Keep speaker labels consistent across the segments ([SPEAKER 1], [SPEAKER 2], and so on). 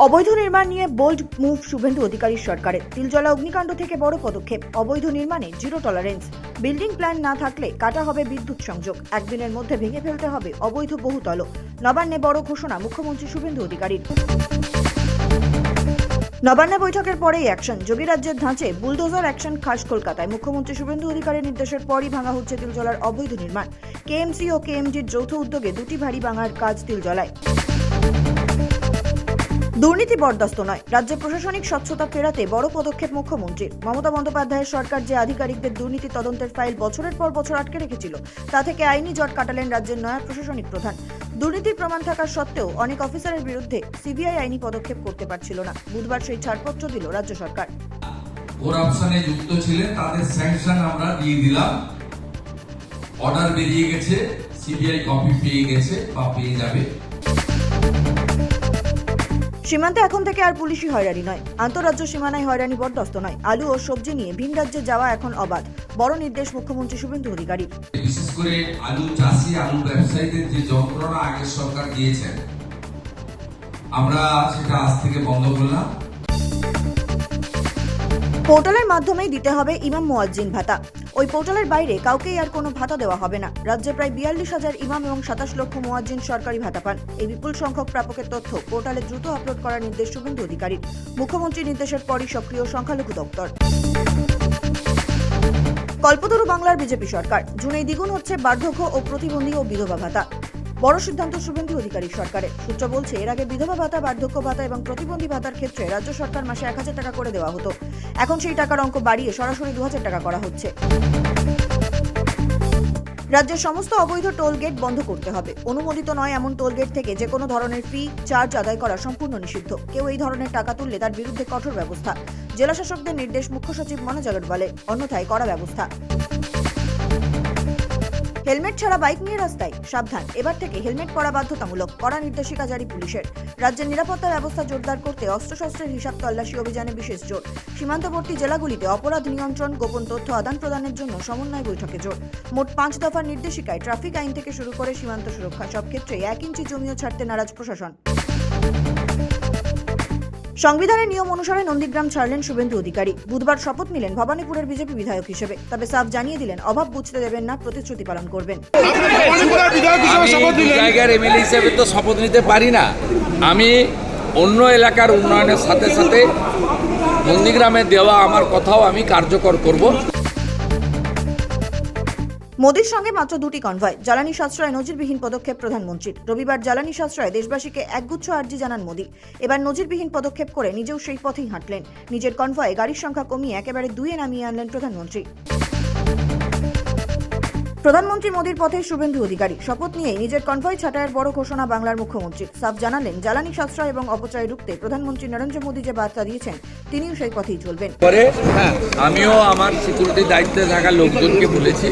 [SPEAKER 1] অবৈধ নির্মাণ নিয়ে বোল্ড মুভ শুভেন্দু অধিকারীর সরকারের। তিলজলা অগ্নিকাণ্ড থেকে বড় পদক্ষেপ। অবৈধ নির্মাণে জিরো টলারেন্স। বিল্ডিং প্ল্যান না থাকলে কাটা হবে বিদ্যুৎ সংযোগ। একদিনের মধ্যে ভেঙে ফেলতে হবে অবৈধ বহুতল। নবান্নে বড় ঘোষণা মুখ্যমন্ত্রী শুভেন্দু অধিকারীর। নবান্নে বৈঠকের পরেই অ্যাকশন। যোগী রাজ্যের ধাঁচে বুলডোজার অ্যাকশন খাস কলকাতায়। মুখ্যমন্ত্রী শুভেন্দু অধিকারীর নির্দেশের পরই ভাঙা হচ্ছে তিলজলার অবৈধ নির্মাণ। কেএমসি ও কেএমজির যৌথ উদ্যোগে দুটি ভারী ভাঙার কাজ তিলজলায়। দুর্নীতি বরদাস্ত নয়। রাজ্যে প্রশাসনিক স্বচ্ছতা ফেরাতে বড় পদক্ষেপ মুখ্যমন্ত্রীর। মমতা বন্দ্যোপাধ্যায়ের সরকার যে আধিকারিকদের দুর্নীতি তদন্তের ফাইল বছরের পর বছর আটকে রেখেছিল, তা থেকে আইনি জট কাটালেন রাজ্যের নয়া প্রশাসনিক প্রধান। দুর্নীতির প্রমাণ থাকা সত্ত্বেও অনেক অফিসারের বিরুদ্ধে সিবিআই আইনি পদক্ষেপ করতে পারছিল না। বুধবার সেই ছাড়পত্র দিল রাজ্য সরকার।
[SPEAKER 2] করাপশনে যুক্ত ছিলেন তাদের স্যাংশন আমরা দিয়ে দিলাম। অর্ডার বেরিয়ে গেছে, সিবিআই কপি পেয়ে গেছে বা পেয়ে যাবে।
[SPEAKER 1] সীমান্তে এখন থেকে আর পুলিশি হয়রানি নয়। আন্তঃরাজ্য সীমানায় হয়রানি বরদাস্ত নয়। আলু ও সবজি নিয়ে ভিন রাজ্যে যাওয়া এখন অবাধ। বড় নির্দেশ মুখ্যমন্ত্রী শুভেন্দু অধিকারীর।
[SPEAKER 2] বিশেষ করে আলু চাষি, আলু ব্যবসায়ীদের যে যন্ত্রণা আগের সরকার দিয়েছেন, আমরা সেটা আজ থেকে বন্ধ করলাম।
[SPEAKER 1] পোর্টালের মাধ্যমেই দিতে হবে ইমাম মুয়াজ্জিন ভাতা। ওই পোর্টালের বাইরে কাউকেই আর কোনো ভাতা দেওয়া হবে না। রাজ্যে প্রায় 42,000 ইমাম এবং 27 লক্ষ মুয়াজ্জিন সরকারি ভাতা পান। এই বিপুল সংখ্যক প্রাপকের তথ্য পোর্টালে দ্রুত আপলোড করার নির্দেশ শুভেন্দু অধিকারীর। মুখ্যমন্ত্রীর নির্দেশের পরই সক্রিয় সংখ্যালঘু দপ্তর। কল্পতরু বাংলার বিজেপি সরকার। জুনেই দ্বিগুণ হচ্ছে বার্ধক্য ও প্রতিবন্ধী ও বিধবা ভাতা। বড় সিদ্ধান্ত শুভেন্দু অধিকারীর সরকারের। সূত্র বলছে, এর আগে বিধবা ভাতা, বার্ধক্য ভাতা এবং প্রতিবন্ধী ভাতার ক্ষেত্রে রাজ্য সরকার মাসে 1,000 টাকা করে দেওয়া হতো। এখন সেই টাকার অঙ্ক বাড়িয়ে সরাসরি 2,000 টাকা করা হচ্ছে। রাজ্যের সমস্ত অবৈধ টোল গেট বন্ধ করতে হবে। অনুমোদিত নয় এমন টোল গেট থেকে যে কোনো ধরনের ফি, চার্জ আদায় করা সম্পূর্ণ নিষিদ্ধ। কেউ এই ধরনের টাকা তুললে তার বিরুদ্ধে কঠোর ব্যবস্থা। জেলা শাসকদের নির্দেশ মুখ্য সচিব মনোজ আগরওয়ালের। অন্যথায় কড়া ব্যবস্থা। হেলমেট ছাড়া বাইক নিয়ে রাস্তায় সাবধান। এবার থেকে হেলমেট পরা বাধ্যতামূলক। কড়া নির্দেশিকা জারি পুলিশের। রাজ্যের নিরাপত্তা ব্যবস্থা জোরদার করতে অস্ত্রশস্ত্রের হিসাব তল্লাশি অভিযানে বিশেষ জোর। সীমান্তবর্তী জেলাগুলিতে অপরাধ নিয়ন্ত্রণ, গোপন তথ্য আদান প্রদানের জন্য সমন্বয় বৈঠকে জোর। মোট 5 দফার নির্দেশিকায় ট্রাফিক আইন থেকে শুরু করে সীমান্ত সুরক্ষা সব ক্ষেত্রে 1 ইঞ্চি জমিও ছাড়তে নারাজ প্রশাসন। সংবিধানের নিয়ম অনুসারে নন্দীগ্রাম ছাড়লেন শুভেন্দু অধিকারী। বুধবার শপথ নিলেন ভবানীপুরের বিজেপি বিধায়ক হিসেবে। তবে সাফ জানিয়ে দিলেন, অভাব বুঝতে দেবেন না, প্রতিশ্রুতি পালন করবেন।
[SPEAKER 3] জায়গার এমএলএ হিসেবে তো শপথ নিতে পারি না। আমি অন্য এলাকার উন্নয়নের সাথে সাথে নন্দীগ্রামে দেওয়া আমার কথাও আমি কার্যকর করব।
[SPEAKER 1] মোদির সঙ্গে মাত্র 2টি কনভয়। জ্বালানি সাশ্রয় নজিরবিহীন পদক্ষেপ প্রধানমন্ত্রীর। রবিবার জ্বালানি সাশ্রয়ে দেশবাসীকে একগুচ্ছ আর্জি জানান মোদি। এবার নজিরবিহীন পদক্ষেপ করে নিজেও সেই পথেই হাঁটলেন। নিজের কনভয়ে গাড়ির সংখ্যা কমিয়ে একেবারে 2-এ নামিয়ে আনলেন প্রধানমন্ত্রী। প্রধানমন্ত্রী মোদির পথে শুভেন্দু অধিকারী। শপথ নিয়েই নিজের কনভয় ছাঁটাইয়ের বড় ঘোষণা বাংলার মুখ্যমন্ত্রী। সাফ জানালেন, জ্বালানি সাশ্রয় এবং অপচয় রুখতে প্রধানমন্ত্রী নরেন্দ্র মোদি যে বার্তা দিয়েছেন, তিনিও সেই পথেই চলবেন।
[SPEAKER 3] আমিও আমার সিকিউরিটির দায়িত্বে থাকা লোকজনকে বলেছি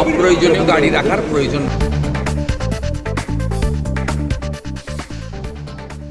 [SPEAKER 3] অপ্রয়োজনীয় গাড়ি রাখার প্রয়োজন